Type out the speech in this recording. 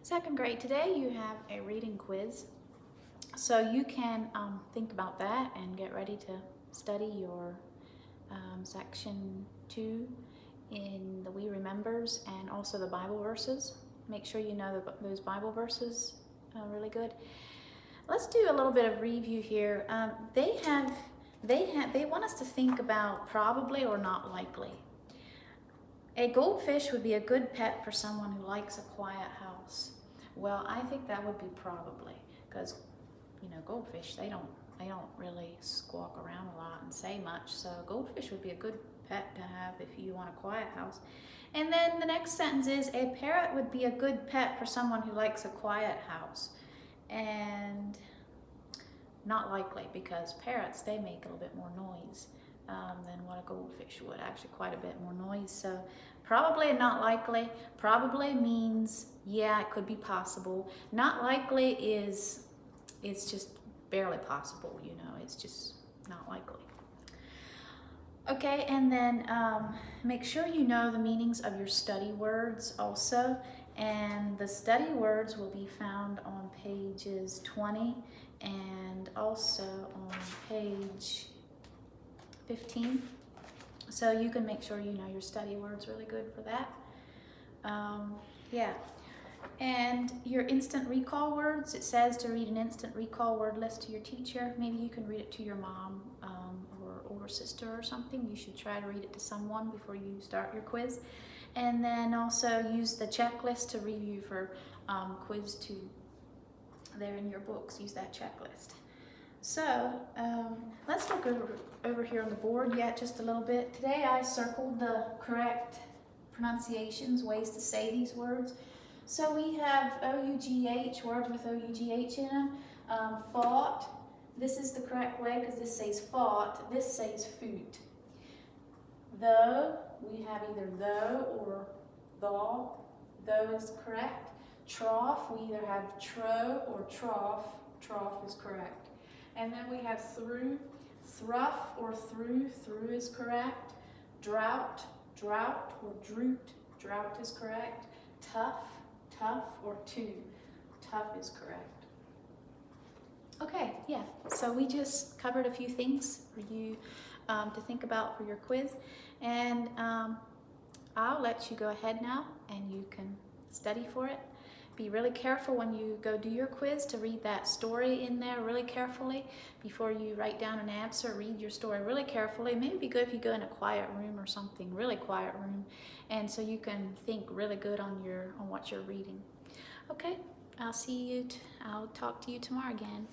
Second grade, today you have a reading quiz. So you can think about that and get ready to study your section 2 in the We Remembers and also the Bible verses. Make sure you know those Bible verses really good. Let's do a little bit of review here. They want us to think about probably or not likely. A goldfish would be a good pet for someone who likes a quiet house. Well, I think that would be probably, because goldfish, they don't really squawk around a lot and say much. So goldfish would be a good pet to have if you want a quiet house. And then the next sentence is a parrot would be a good pet for someone who likes a quiet house. And not likely, because parrots, they make a little bit more noise than what a goldfish would, actually quite a bit more noise. So probably and not likely. Probably means, yeah, it could be possible. Not likely is, it's just barely possible, it's just not likely. Okay, and then make sure you know the meanings of your study words also. And the study words will be found on pages 20 and also on page 15. So you can make sure you know your study words really good for that. Yeah. And your instant recall words, it says to read an instant recall word list to your teacher. Maybe you can read it to your mom or older sister or something. You should try to read it to someone before you start your quiz. And then also use the checklist to review for quiz 2 there in your books. Use that checklist. So let's look over here on the board yet just a little bit. Today I circled the correct pronunciations, ways to say these words. So we have O-U-G-H, words with O-U-G-H in them. Fought, this is the correct way because this says fought, this says foot. Though, we have either though or thaw, though is correct. Trough, we either have tro or trough, trough is correct. And then we have through, through or through is correct. Drought, drought or droot, drought is correct. Tough, tough or two, tough is correct. Okay, yeah, so we just covered a few things for you to think about for your quiz. And I'll let you go ahead now and you can study for it. Be really careful when you go do your quiz to read that story in there really carefully before you write down an answer. Read your story really carefully. Maybe it'd be good if you go in a quiet room or something, really quiet room, and so you can think really good on what you're reading. Okay, I'll talk to you tomorrow again.